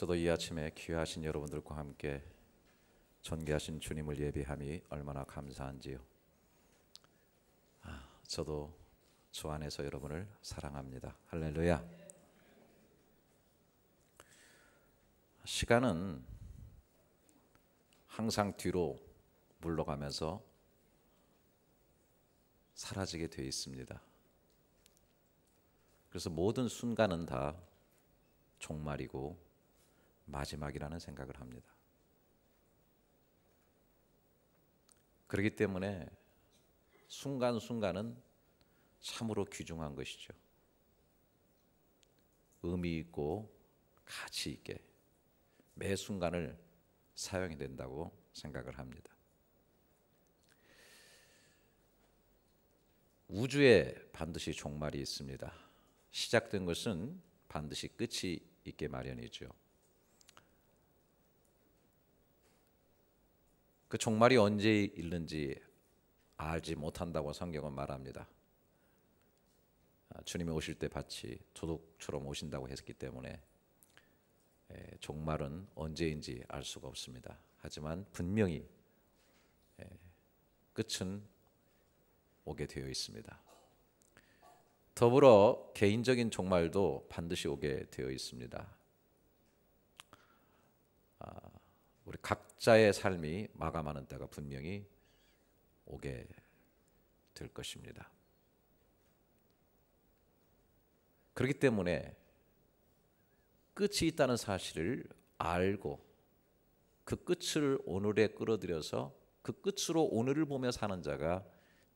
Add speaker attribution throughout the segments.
Speaker 1: 저도 이 아침에 귀하신 여러분들과 함께 존귀하신 주님을 예배함이 얼마나 감사한지요. 저도 주 안에서 여러분을 사랑합니다. 할렐루야. 시간은 항상 뒤로 물러가면서 사라지게 되어 있습니다. 그래서 모든 순간은 다 종말이고 마지막이라는 생각을 합니다. 그렇기 때문에 순간순간은 참으로 귀중한 것이죠. 의미 있고 가치 있게 매 순간을 사용해야 된다고 생각을 합니다. 우주에 반드시 종말이 있습니다. 시작된 것은 반드시 끝이 있게 마련이죠. 그 종말이 언제 있는지 알지 못한다고 성경은 말합니다. 주님이 오실 때 마치 도둑처럼 오신다고 했기 때문에 종말은 언제인지 알 수가 없습니다. 하지만 분명히 끝은 오게 되어 있습니다. 더불어 개인적인 종말도 반드시 오게 되어 있습니다. 우리 각자의 삶이 마감하는 때가 분명히 오게 될 것입니다. 그렇기 때문에 끝이 있다는 사실을 알고 그 끝을 오늘에 끌어들여서 그 끝으로 오늘을 보며 사는 자가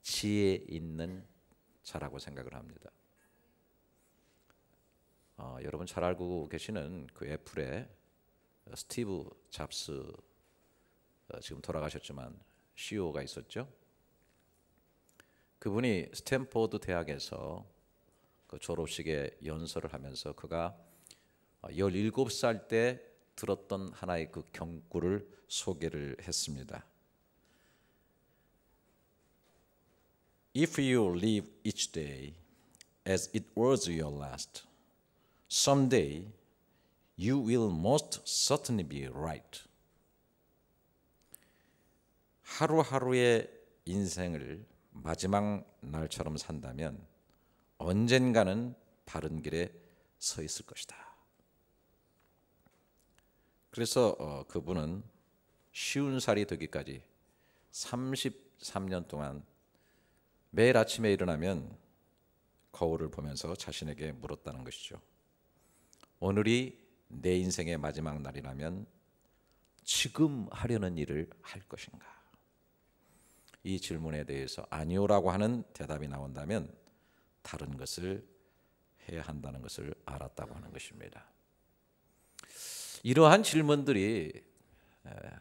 Speaker 1: 지혜 있는 자라고 생각을 합니다. 여러분 잘 알고 계시는 그 애플의 스티브 잡스, 지금 돌아가셨지만 CEO가 있었죠. 그분이 스탠포드 대학에서 그 졸업식에 연설을 하면서 그가 17살 때 들었던 하나의 그 경구를 소개를 했습니다. If you live each day as it was your last, someday you will most certainly be right. 하루하루의 인생을 마지막 날처럼 산다면 언젠가는 바른 길에 서 있을 것이다. 그래서 그분은 50살이 되기까지 33년 동안 매일 아침에 일어나면 거울을 보면서 자신에게 물었다는 것이죠. 오늘이 내 인생의 마지막 날이라면 지금 하려는 일을 할 것인가? 이 질문에 대해서 아니오라고 하는 대답이 나온다면 다른 것을 해야 한다는 것을 알았다고 하는 것입니다. 이러한 질문들이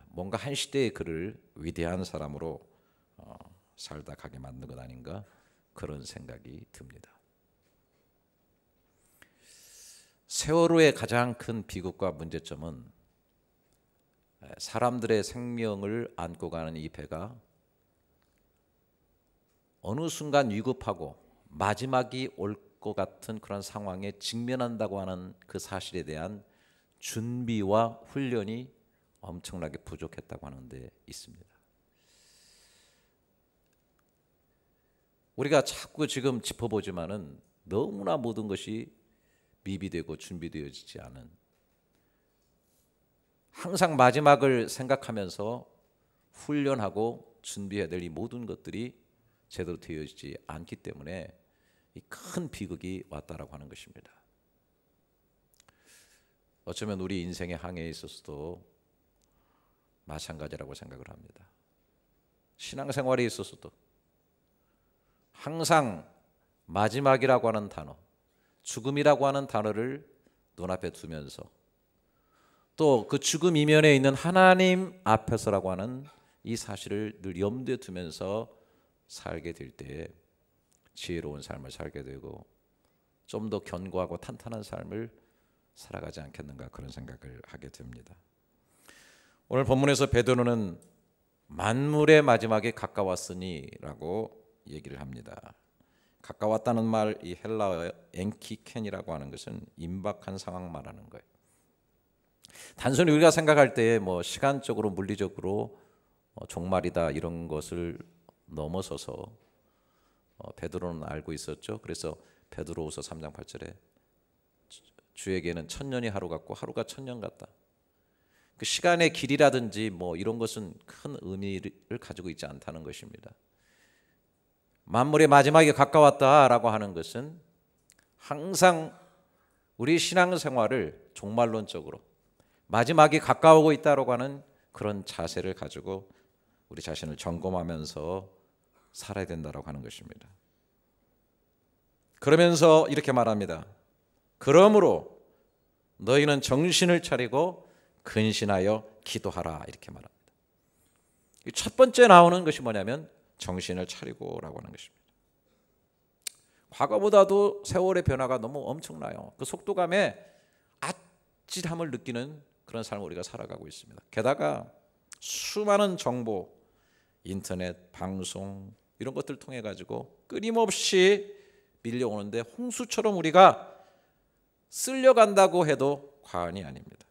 Speaker 1: 뭔가 한 시대의 그를 위대한 사람으로 살다 가게 만든 것 아닌가 그런 생각이 듭니다. 세월호의 가장 큰 비극과 문제점은 사람들의 생명을 안고 가는 이 배가 어느 순간 위급하고 마지막이 올 것 같은 그런 상황에 직면한다고 하는 그 사실에 대한 준비와 훈련이 엄청나게 부족했다고 하는 데 있습니다. 우리가 자꾸 지금 짚어보지만은 너무나 모든 것이 미비되고 준비되어지지 않은, 항상 마지막을 생각하면서 훈련하고 준비해야 될 이 모든 것들이 제대로 되어지지 않기 때문에 이 큰 비극이 왔다라고 하는 것입니다. 어쩌면 우리 인생의 항해에 있어서도 마찬가지라고 생각을 합니다. 신앙생활에 있어서도 항상 마지막이라고 하는 단어, 죽음이라고 하는 단어를 눈앞에 두면서 또 그 죽음 이면에 있는 하나님 앞에서라고 하는 이 사실을 늘 염두에 두면서 살게 될 때에 지혜로운 삶을 살게 되고 좀 더 견고하고 탄탄한 삶을 살아가지 않겠는가 그런 생각을 하게 됩니다. 오늘 본문에서 베드로는 만물의 마지막에 가까웠으니라고 얘기를 합니다. 가까웠다는 말, 이 헬라어의 엔키켄이라고 하는 것은 임박한 상황 말하는 거예요. 단순히 우리가 생각할 때에 뭐 시간적으로 물리적으로 종말이다 이런 것을 넘어서서 베드로는 알고 있었죠. 그래서 베드로후서 3장 8절에 주에게는 천년이 하루 같고 하루가 천년 같다. 그 시간의 길이라든지 뭐 이런 것은 큰 의미를 가지고 있지 않다는 것입니다. 만물의 마지막이 가까웠다라고 하는 것은 항상 우리 신앙생활을 종말론적으로 마지막이 가까우고 있다고 하는 그런 자세를 가지고 우리 자신을 점검하면서 살아야 된다고 하는 것입니다. 그러면서 이렇게 말합니다. 그러므로 너희는 정신을 차리고 근신하여 기도하라 이렇게 말합니다. 첫 번째 나오는 것이 뭐냐면 정신을 차리고라고 하는 것입니다. 과거보다도 세월의 변화가 너무 엄청나요. 그 속도감에 아찔함을 느끼는 그런 삶을 우리가 살아가고 있습니다. 게다가 수많은 정보, 인터넷, 방송 이런 것들을 통해 가지고 끊임없이 밀려오는데 홍수처럼 우리가 쓸려간다고 해도 과언이 아닙니다.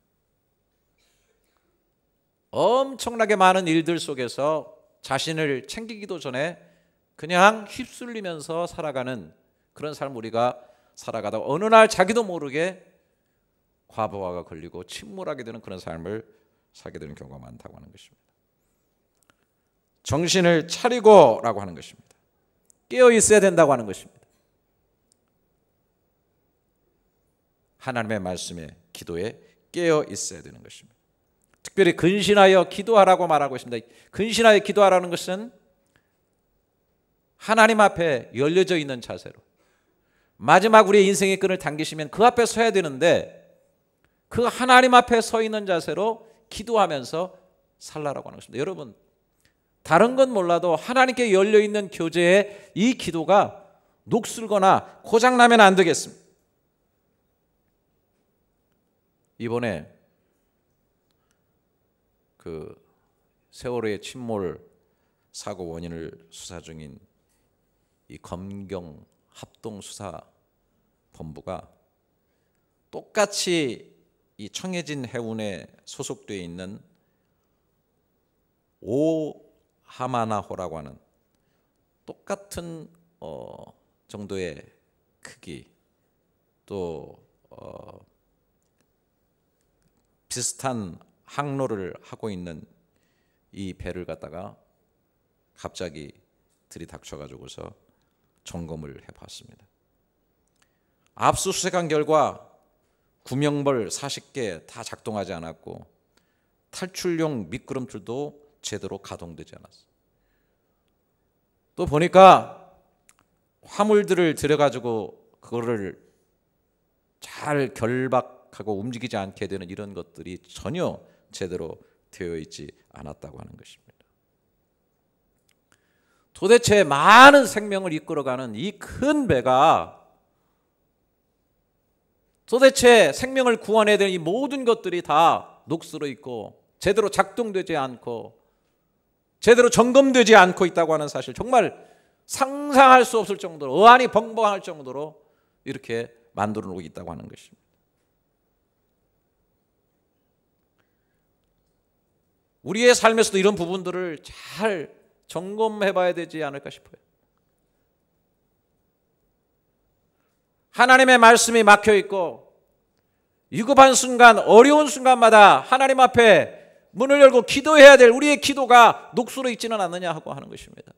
Speaker 1: 엄청나게 많은 일들 속에서 자신을 챙기기도 전에 그냥 휩쓸리면서 살아가는 그런 삶을 우리가 살아가다가 어느 날 자기도 모르게 과부하가 걸리고 침몰하게 되는 그런 삶을 살게 되는 경우가 많다고 하는 것입니다. 정신을 차리고라고 하는 것입니다. 깨어 있어야 된다고 하는 것입니다. 하나님의 말씀에 기도에 깨어 있어야 되는 것입니다. 특별히 근신하여 기도하라고 말하고 있습니다. 근신하여 기도하라는 것은 하나님 앞에 열려져 있는 자세로 마지막 우리의 인생의 끈을 당기시면 그 앞에 서야 되는데 그 하나님 앞에 서 있는 자세로 기도하면서 살라라고 하는 것입니다. 여러분 다른 건 몰라도 하나님께 열려있는 교제에 이 기도가 녹슬거나 고장나면 안 되겠습니다. 이번에 그 세월호의 침몰 사고 원인을 수사 중인 이 검경 합동수사본부가 똑같이 이 청해진 해운에 소속되어 있는 오하마나호라고 하는 똑같은 정도의 크기 또 비슷한 항로를 하고 있는 이 배를 갖다가 갑자기 들이닥쳐가지고서 점검을 해봤습니다. 압수수색한 결과 구명벌 40개 다 작동하지 않았고 탈출용 미끄럼틀도 제대로 가동되지 않았어요. 또 보니까 화물들을 들여가지고 그거를 잘 결박하고 움직이지 않게 되는 이런 것들이 전혀 제대로 되어 있지 않았다고 하는 것입니다. 도대체 많은 생명을 이끌어가는 이 큰 배가 도대체 생명을 구원해야 되는 이 모든 것들이 다 녹슬어 있고 제대로 작동되지 않고 제대로 점검되지 않고 있다고 하는 사실 정말 상상할 수 없을 정도로 어안이 벙벙할 정도로 이렇게 만들어 놓고 있다고 하는 것입니다. 우리의 삶에서도 이런 부분들을 잘 점검해 봐야 되지 않을까 싶어요. 하나님의 말씀이 막혀 있고 위급한 순간 어려운 순간마다 하나님 앞에 문을 열고 기도해야 될 우리의 기도가 녹슬어 있지는 않느냐 하고 하는 것입니다.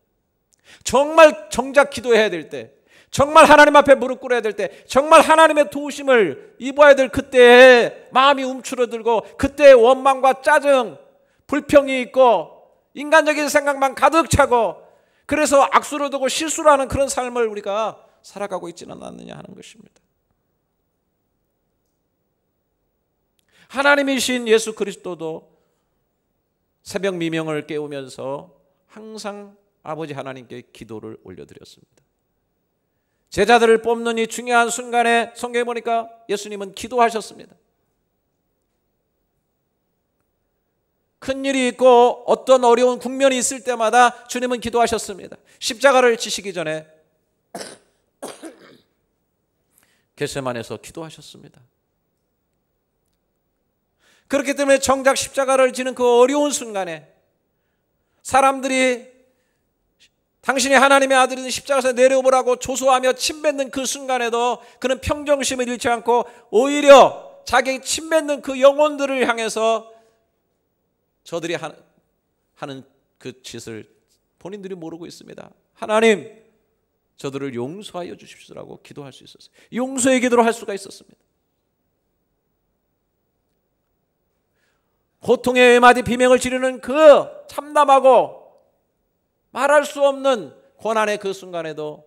Speaker 1: 정말 정작 기도해야 될 때 정말 하나님 앞에 무릎 꿇어야 될 때 정말 하나님의 도우심을 입어야 될 그때에 마음이 움츠러들고 그때의 원망과 짜증 불평이 있고 인간적인 생각만 가득 차고 그래서 악수를 두고 실수를 하는 그런 삶을 우리가 살아가고 있지는 않느냐 하는 것입니다. 하나님이신 예수 그리스도도 새벽 미명을 깨우면서 항상 아버지 하나님께 기도를 올려드렸습니다. 제자들을 뽑는 이 중요한 순간에 성경에 보니까 예수님은 기도하셨습니다. 큰일이 있고 어떤 어려운 국면이 있을 때마다 주님은 기도하셨습니다. 십자가를 지시기 전에 겟세마네에서 기도하셨습니다. 그렇기 때문에 정작 십자가를 지는 그 어려운 순간에 사람들이 당신이 하나님의 아들인 십자가에서 내려오라고 조소하며 침뱉는 그 순간에도 그는 평정심을 잃지 않고 오히려 자기 침뱉는 그 영혼들을 향해서 저들이 하는 그 짓을 본인들이 모르고 있습니다. 하나님, 저들을 용서하여 주십시오라고 기도할 수 있었어요. 용서의 기도를 할 수가 있었습니다. 고통의 외마디 비명을 지르는 그 참담하고 말할 수 없는 고난의 그 순간에도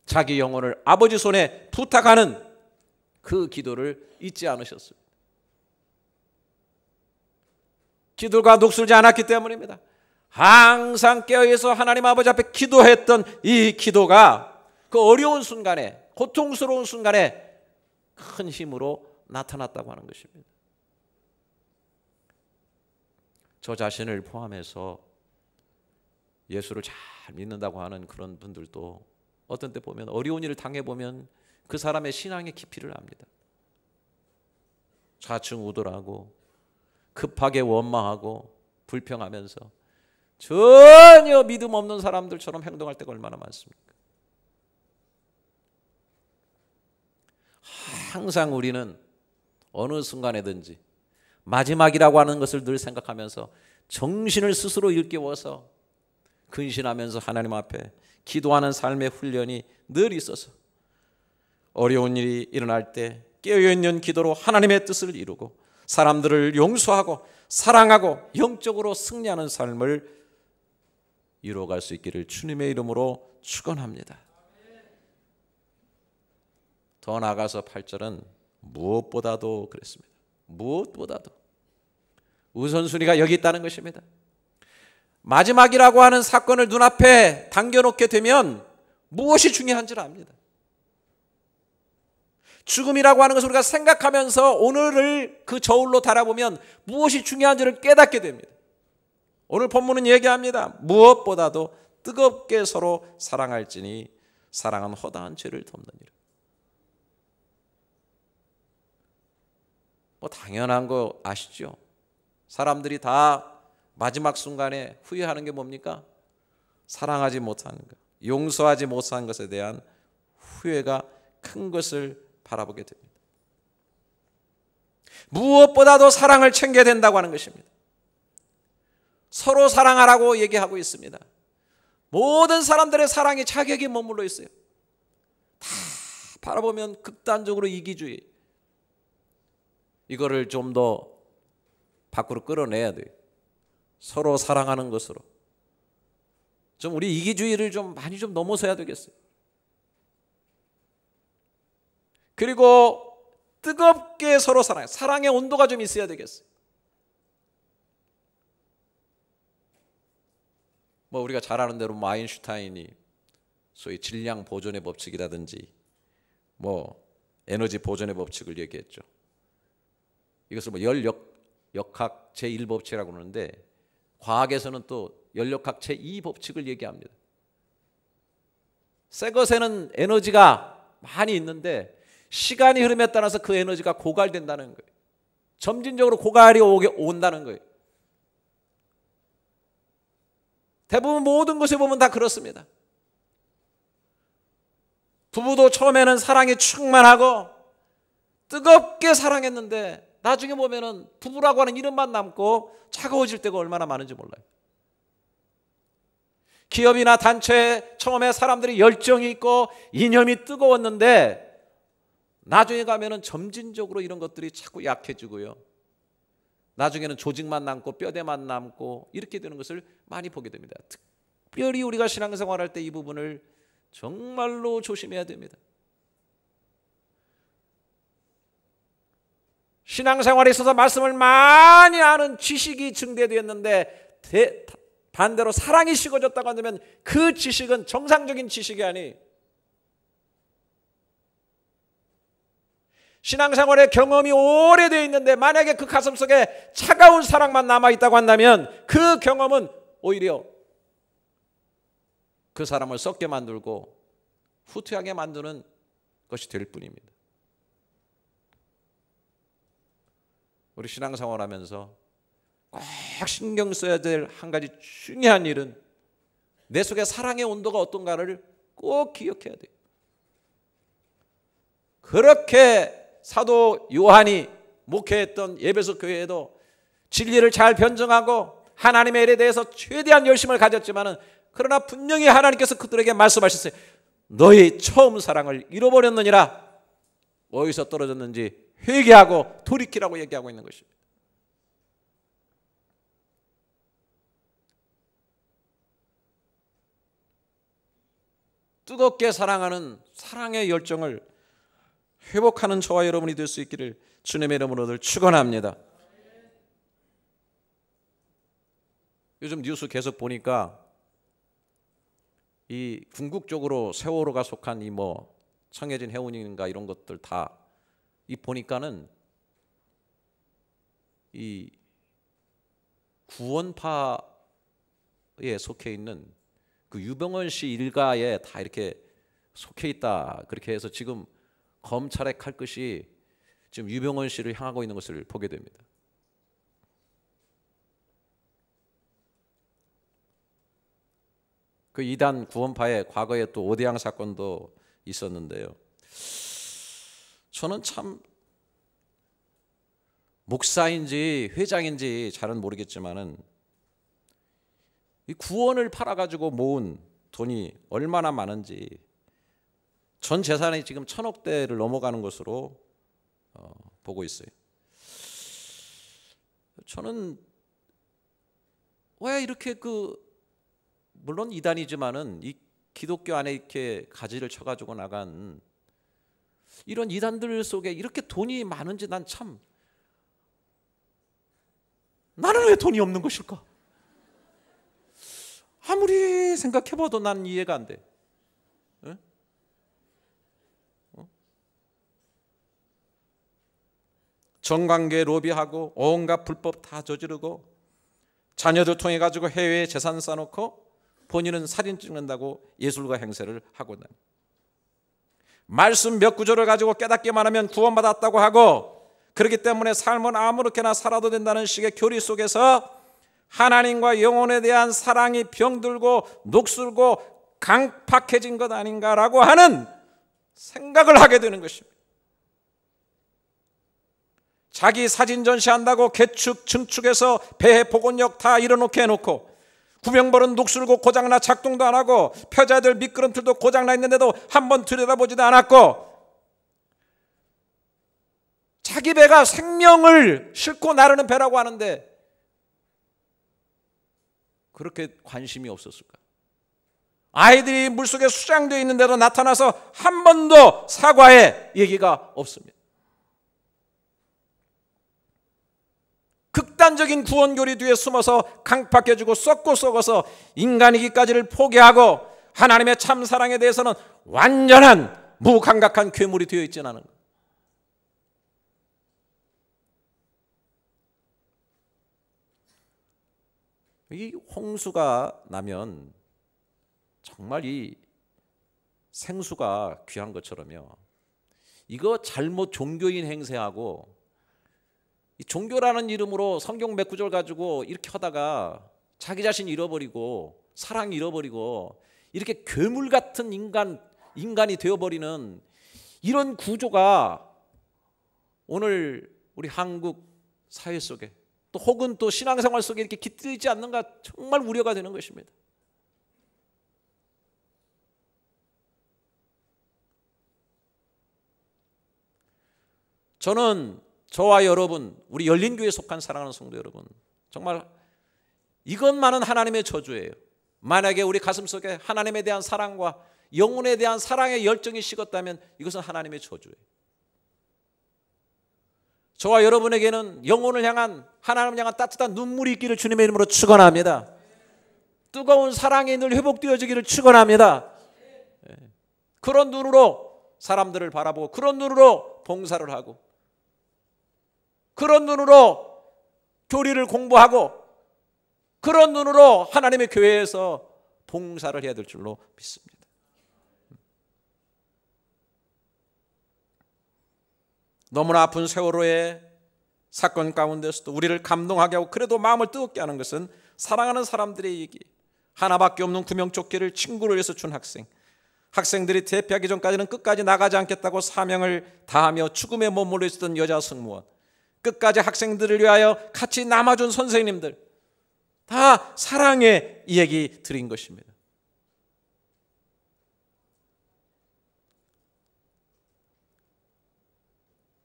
Speaker 1: 자기 영혼을 아버지 손에 부탁하는 그 기도를 잊지 않으셨습니다. 기도가 녹슬지 않았기 때문입니다. 항상 깨어있어 하나님 아버지 앞에 기도했던 이 기도가 그 어려운 순간에, 고통스러운 순간에 큰 힘으로 나타났다고 하는 것입니다. 저 자신을 포함해서 예수를 잘 믿는다고 하는 그런 분들도 어떤 때 보면 어려운 일을 당해보면 그 사람의 신앙의 깊이를 압니다. 좌충우돌하고 급하게 원망하고 불평하면서 전혀 믿음 없는 사람들처럼 행동할 때가 얼마나 많습니까? 항상 우리는 어느 순간에든지 마지막이라고 하는 것을 늘 생각하면서 정신을 스스로 일깨워서 근신하면서 하나님 앞에 기도하는 삶의 훈련이 늘 있어서 어려운 일이 일어날 때 깨어있는 기도로 하나님의 뜻을 이루고 사람들을 용서하고 사랑하고 영적으로 승리하는 삶을 이루어갈 수 있기를 주님의 이름으로 축원합니다. 더 나아가서 8절은 무엇보다도 그랬습니다. 무엇보다도 우선순위가 여기 있다는 것입니다. 마지막이라고 하는 사건을 눈앞에 당겨놓게 되면 무엇이 중요한지를 압니다. 죽음이라고 하는 것을 우리가 생각하면서 오늘을 그 저울로 달아보면 무엇이 중요한지를 깨닫게 됩니다. 오늘 본문은 얘기합니다. 무엇보다도 뜨겁게 서로 사랑할지니 사랑은 허다한 죄를 덮느니라. 뭐 당연한 거 아시죠? 사람들이 다 마지막 순간에 후회하는 게 뭡니까? 사랑하지 못하는 것, 용서하지 못한 것에 대한 후회가 큰 것을 바라보게 됩니다. 무엇보다도 사랑을 챙겨야 된다고 하는 것입니다. 서로 사랑하라고 얘기하고 있습니다. 모든 사람들의 사랑이 자격이 머물러 있어요. 다 바라보면 극단적으로 이기주의. 이거를 좀 더 밖으로 끌어내야 돼요. 서로 사랑하는 것으로. 좀 우리 이기주의를 좀 많이 좀 넘어서야 되겠어요. 그리고 뜨겁게 서로 사랑해요. 사랑의 온도가 좀 있어야 되겠어요. 뭐 우리가 잘 아는 대로 아인슈타인이 소위 질량 보존의 법칙이라든지 뭐 에너지 보존의 법칙을 얘기했죠. 이것을 뭐 열역학 제1법칙이라고 그러는데 과학에서는 또 열역학 제2법칙을 얘기합니다. 새 것에는 에너지가 많이 있는데 시간이 흐름에 따라서 그 에너지가 고갈된다는 거예요. 점진적으로 고갈이 온다는 거예요. 대부분 모든 것에 보면 다 그렇습니다. 부부도 처음에는 사랑이 충만하고 뜨겁게 사랑했는데 나중에 보면은 부부라고 하는 이름만 남고 차가워질 때가 얼마나 많은지 몰라요. 기업이나 단체에 처음에 사람들이 열정이 있고 이념이 뜨거웠는데 나중에 가면은 점진적으로 이런 것들이 자꾸 약해지고요. 나중에는 조직만 남고 뼈대만 남고 이렇게 되는 것을 많이 보게 됩니다. 특별히 우리가 신앙생활할 때 이 부분을 정말로 조심해야 됩니다. 신앙생활에 있어서 말씀을 많이 아는 지식이 증대되었는데 반대로 사랑이 식어졌다고 한다면 그 지식은 정상적인 지식이 아니에요. 신앙생활의 경험이 오래되어 있는데 만약에 그 가슴속에 차가운 사랑만 남아있다고 한다면 그 경험은 오히려 그 사람을 썩게 만들고 후퇴하게 만드는 것이 될 뿐입니다. 우리 신앙생활 하면서 꼭 신경 써야 될 한 가지 중요한 일은 내 속에 사랑의 온도가 어떤가를 꼭 기억해야 돼요. 그렇게 사도 요한이 목회했던 에베소 교회에도 진리를 잘 변증하고 하나님의 일에 대해서 최대한 열심을 가졌지만은, 그러나 분명히 하나님께서 그들에게 말씀하셨어요. 너희 처음 사랑을 잃어버렸느니라. 어디서 떨어졌는지 회개하고 돌이키라고 얘기하고 있는 것입니다. 뜨겁게 사랑하는 사랑의 열정을 회복하는 저와 여러분이 될 수 있기를 주님의 이름으로 늘 축원합니다. 요즘 뉴스 계속 보니까 이 궁극적으로 세월호가 속한 이 뭐 청해진 해운인가 이런 것들 다 이 보니까는 이 구원파에 속해 있는 그 유병헌 씨 일가에 다 이렇게 속해 있다, 그렇게 해서 지금 검찰의 칼끝이 지금 유병헌 씨를 향하고 있는 것을 보게 됩니다. 그 이단 구원파의 과거에 또 오대양 사건도 있었는데요. 저는 참 목사인지 회장인지 잘은 모르겠지만은 이 구원을 팔아가지고 모은 돈이 얼마나 많은지, 전 재산이 지금 1,000억대를 넘어가는 것으로 보고 있어요. 저는 왜 이렇게 물론 이단이지만은 이 기독교 안에 이렇게 가지를 쳐가지고 나간 이런 이단들 속에 이렇게 돈이 많은지 나는 왜 돈이 없는 것일까? 아무리 생각해봐도 난 이해가 안 돼. 에? 정관계 로비하고 온갖 불법 다 저지르고 자녀들 통해 가지고 해외에 재산 쌓아놓고 본인은 사진 찍는다고 예술가 행세를 하고 다니. 말씀 몇 구절을 가지고 깨닫기만 하면 구원받았다고 하고, 그렇기 때문에 삶은 아무렇게나 살아도 된다는 식의 교리 속에서 하나님과 영혼에 대한 사랑이 병들고 녹슬고 강팍해진 것 아닌가라고 하는 생각을 하게 되는 것입니다. 자기 사진 전시한다고 개축, 증축해서 배해 복원력 다 이뤄놓게 해놓고, 구명벌은 녹슬고 고장나 작동도 안 하고, 표자들 미끄럼틀도 고장나 있는데도 한번 들여다보지도 않았고, 자기 배가 생명을 싣고 나르는 배라고 하는데 그렇게 관심이 없었을까? 아이들이 물속에 수장되어 있는데도 나타나서 한 번도 사과의 얘기가 없습니다. 극단적인 구원교리 뒤에 숨어서 강팍해지고 썩고 썩어서 인간이기까지를 포기하고 하나님의 참 사랑에 대해서는 완전한 무감각한 괴물이 되어 있지는 않은 것. 이 홍수가 나면 정말 이 생수가 귀한 것처럼요, 이거 잘못 종교인 행세하고 이 종교라는 이름으로 성경 몇 구절 가지고 이렇게 하다가 자기 자신 잃어버리고 사랑 잃어버리고 이렇게 괴물 같은 인간이 되어버리는 이런 구조가 오늘 우리 한국 사회 속에 또 혹은 또 신앙생활 속에 이렇게 깃들지 않는가 정말 우려가 되는 것입니다. 저는 저와 여러분, 우리 열린교회에 속한 사랑하는 성도 여러분, 정말 이것만은 하나님의 저주예요. 만약에 우리 가슴속에 하나님에 대한 사랑과 영혼에 대한 사랑의 열정이 식었다면 이것은 하나님의 저주예요. 저와 여러분에게는 영혼을 향한, 하나님을 향한 따뜻한 눈물이 있기를 주님의 이름으로 축원합니다. 뜨거운 사랑이 늘 회복되어지기를 축원합니다. 그런 눈으로 사람들을 바라보고, 그런 눈으로 봉사를 하고, 그런 눈으로 교리를 공부하고, 그런 눈으로 하나님의 교회에서 봉사를 해야 될 줄로 믿습니다. 너무나 아픈 세월호에
Speaker 2: 사건 가운데서도 우리를 감동하게 하고 그래도 마음을 뜨겁게 하는 것은 사랑하는 사람들의 얘기, 하나밖에 없는 구명조끼를 친구를 위해서 준 학생들이 대피하기 전까지는 끝까지 나가지 않겠다고 사명을 다하며 죽음에 머물러 있었던 여자 승무원, 끝까지 학생들을 위하여 같이 남아준 선생님들, 다 사랑의 이야기 드린 것입니다.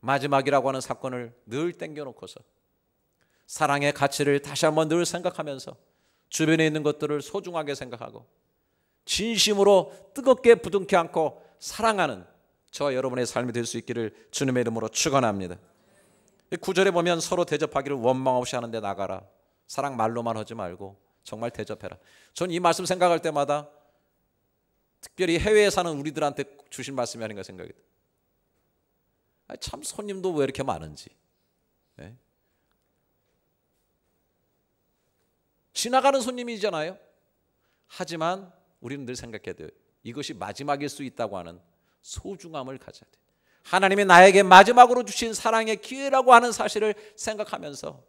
Speaker 2: 마지막이라고 하는 사건을 늘 땡겨놓고서 사랑의 가치를 다시 한번 늘 생각하면서 주변에 있는 것들을 소중하게 생각하고 진심으로 뜨겁게 부둥켜 안고 사랑하는 저와 여러분의 삶이 될 수 있기를 주님의 이름으로 축원합니다. 9절에 보면 서로 대접하기를 원망 없이 하는데 나가라. 사랑 말로만 하지 말고 정말 대접해라. 전 이 말씀 생각할 때마다 특별히 해외에 사는 우리들한테 주신 말씀이 아닌가 생각이 돼요. 참 손님도 왜 이렇게 많은지. 네? 지나가는 손님이잖아요. 하지만 우리는 늘 생각해야 돼요. 이것이 마지막일 수 있다고 하는 소중함을 가져야 돼요. 하나님이 나에게 마지막으로 주신 사랑의 기회라고 하는 사실을 생각하면서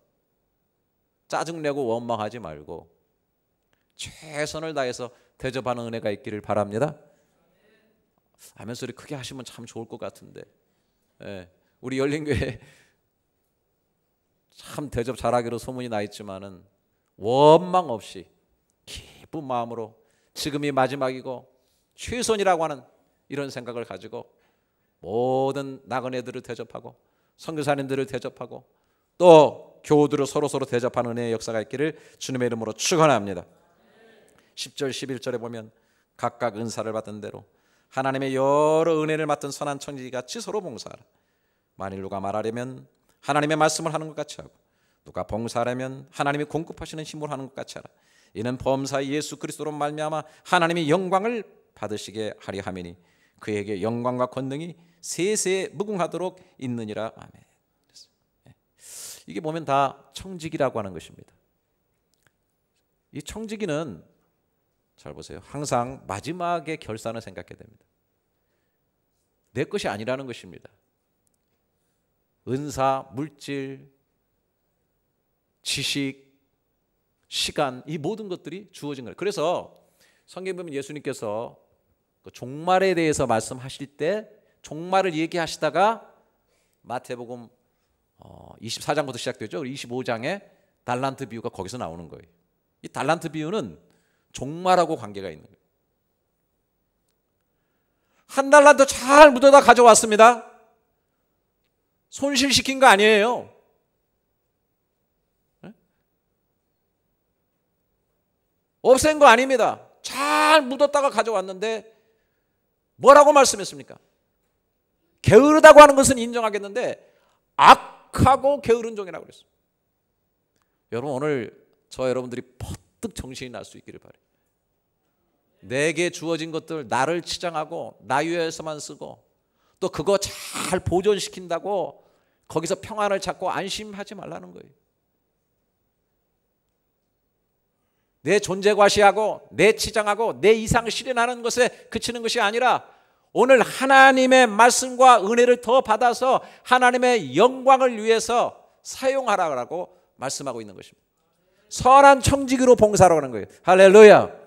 Speaker 2: 짜증내고 원망하지 말고 최선을 다해서 대접하는 은혜가 있기를 바랍니다. 아멘 소리 크게 하시면 참 좋을 것 같은데. 예, 우리 열린교회 참 대접 잘하기로 소문이 나 있지만은 원망 없이 기쁜 마음으로 지금이 마지막이고 최선이라고 하는 이런 생각을 가지고 모든 나그네들을 대접하고 선교사님들을 대접하고 또 교우들을 서로 대접하는 은혜의 역사가 있기를 주님의 이름으로 축원합니다. 10절 11절에 보면 각각 은사를 받은 대로 하나님의 여러 은혜를 맡은 선한 청지기같이 서로 봉사하라. 만일 누가 말하려면 하나님의 말씀을 하는 것 같이 하고 누가 봉사하려면 하나님이 공급하시는 힘으로 하는 것 같이 하라. 이는 범사 예수 그리스도로 말미암아 하나님의 영광을 받으시게 하리 함이니 그에게 영광과 권능이 세세에 무궁하도록 있느니라. 아멘. 이게 보면 다 청지기라고 하는 것입니다. 이 청지기는 잘 보세요. 항상 마지막에 결산을 생각해야 됩니다. 내 것이 아니라는 것입니다. 은사, 물질, 지식, 시간, 이 모든 것들이 주어진 거예요. 그래서 성경에 보면 예수님께서 그 종말에 대해서 말씀하실 때 종말을 얘기하시다가 마태복음 24장부터 시작되죠. 25장에 달란트 비유가 거기서 나오는 거예요. 이 달란트 비유는 종말하고 관계가 있는 거예요. 한 달란트 잘 묻어다 가져왔습니다. 손실시킨 거 아니에요. 네? 없앤 거 아닙니다. 잘 묻었다가 가져왔는데 뭐라고 말씀했습니까? 게으르다고 하는 것은 인정하겠는데 악하고 게으른 종이라고 그랬어요. 여러분 오늘 저 여러분들이 퍼뜩 정신이 날 수 있기를 바라요. 내게 주어진 것들 나를 치장하고 나 위해서만 쓰고 또 그거 잘 보존시킨다고 거기서 평안을 찾고 안심하지 말라는 거예요. 내 존재 과시하고 내 치장하고 내 이상을 실현하는 것에 그치는 것이 아니라 오늘 하나님의 말씀과 은혜를 더 받아서 하나님의 영광을 위해서 사용하라고 말씀하고 있는 것입니다. 선한 청지기로 봉사하라고 하는 거예요. 할렐루야.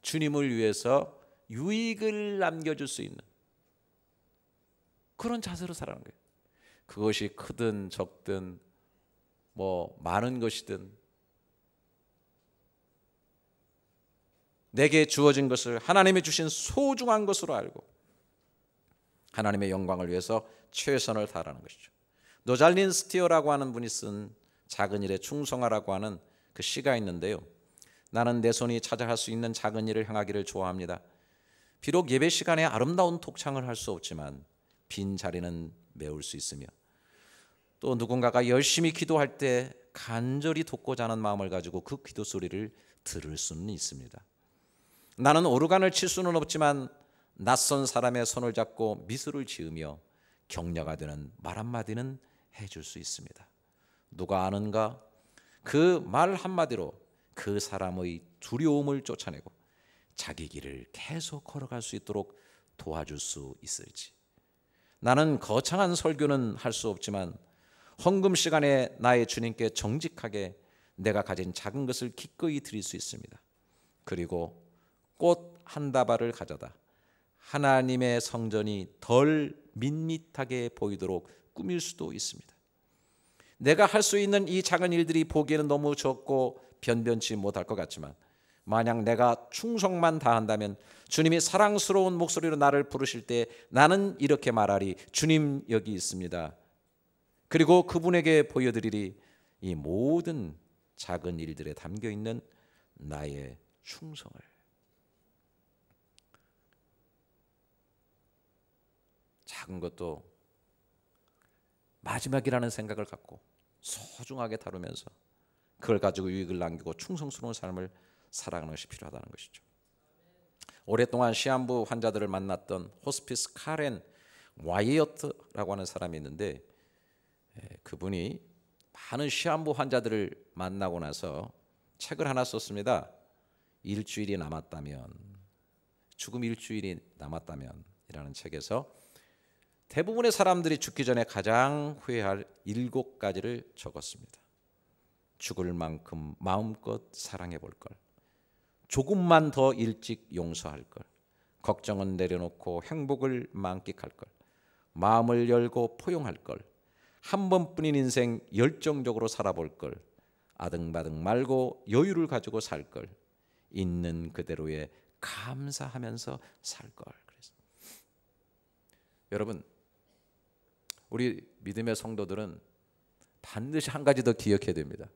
Speaker 2: 주님을 위해서 유익을 남겨줄 수 있는 그런 자세로 살아가는 거예요. 그것이 크든 적든 뭐 많은 것이든 내게 주어진 것을 하나님이 주신 소중한 것으로 알고 하나님의 영광을 위해서 최선을 다하는 것이죠. 노잘린 스티어라고 하는 분이 쓴 작은 일에 충성하라고 하는 그 시가 있는데요. 나는 내 손이 찾아갈 수 있는 작은 일을 행하기를 좋아합니다. 비록 예배 시간에 아름다운 독창을 할 수 없지만 빈 자리는 메울 수 있으며 또 누군가가 열심히 기도할 때 간절히 돕고자 하는 마음을 가지고 그 기도 소리를 들을 수는 있습니다. 나는 오르간을 칠 수는 없지만 낯선 사람의 손을 잡고 미소를 지으며 격려가 되는 말 한마디는 해줄 수 있습니다. 누가 아는가? 그 말 한마디로 그 사람의 두려움을 쫓아내고 자기 길을 계속 걸어갈 수 있도록 도와줄 수 있을지. 나는 거창한 설교는 할 수 없지만 헌금 시간에 나의 주님께 정직하게 내가 가진 작은 것을 기꺼이 드릴 수 있습니다. 그리고 꽃 한 다발을 가져다 하나님의 성전이 덜 밋밋하게 보이도록 꾸밀 수도 있습니다. 내가 할 수 있는 이 작은 일들이 보기에는 너무 적고 변변치 못할 것 같지만 만약 내가 충성만 다한다면 주님이 사랑스러운 목소리로 나를 부르실 때 나는 이렇게 말하리. 주님 여기 있습니다. 그리고 그분에게 보여드리리 이 모든 작은 일들에 담겨있는 나의 충성을. 작은 것도 마지막이라는 생각을 갖고 소중하게 다루면서 그걸 가지고 유익을 남기고 충성스러운 삶을 살아가는 것이 필요하다는 것이죠. 오랫동안 시한부 환자들을 만났던 호스피스 카렌 와이어트라고 하는 사람이 있는데 그분이 많은 시한부 환자들을 만나고 나서 책을 하나 썼습니다. 일주일이 남았다면, 죽음 일주일이 남았다면 이라는 책에서 대부분의 사람들이 죽기 전에 가장 후회할 7가지를 적었습니다. 죽을 만큼 마음껏 사랑해 볼 걸, 조금만 더 일찍 용서할 걸, 걱정은 내려놓고 행복을 만끽할 걸, 마음을 열고 포용할 걸, 한 번뿐인 인생 열정적으로 살아볼 걸, 아등바등 말고 여유를 가지고 살 걸, 있는 그대로에 감사하면서 살 걸. 그래서 여러분, 우리 믿음의 성도들은 반드시 한 가지 더 기억해야 됩니다.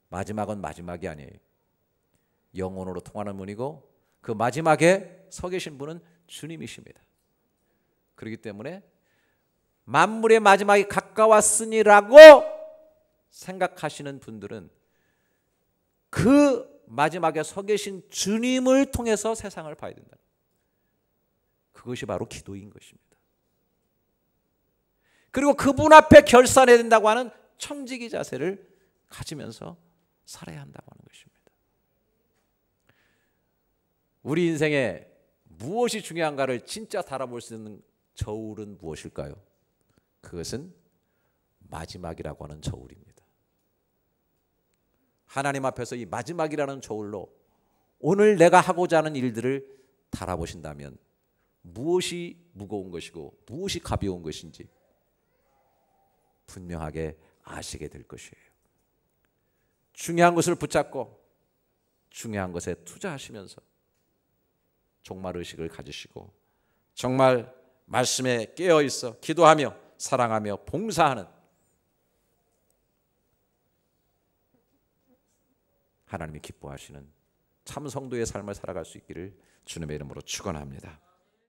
Speaker 2: 마지막은 마지막이 아니에요. 영혼으로 통하는 문이고 그 마지막에 서 계신 분은 주님이십니다. 그렇기 때문에 만물의 마지막이 가까웠으니라고 생각하시는 분들은 그 마지막에 서 계신 주님을 통해서 세상을 봐야 된다. 그것이 바로 기도인 것입니다. 그리고 그분 앞에 결산해야 된다고 하는 청지기 자세를 가지면서 살아야 한다고 하는 것입니다. 우리 인생에 무엇이 중요한가를 진짜 달아볼 수 있는 저울은 무엇일까요? 그것은 마지막이라고 하는 저울입니다. 하나님 앞에서 이 마지막이라는 저울로 오늘 내가 하고자 하는 일들을 달아보신다면 무엇이 무거운 것이고 무엇이 가벼운 것인지 분명하게 아시게 될 것이에요. 중요한 것을 붙잡고 중요한 것에 투자하시면서 종말의식을 가지시고 정말 말씀에 깨어있어 기도하며 사랑하며 봉사하는 하나님이 기뻐하시는 참 성도의 삶을 살아갈 수 있기를 주님의 이름으로 축원합니다.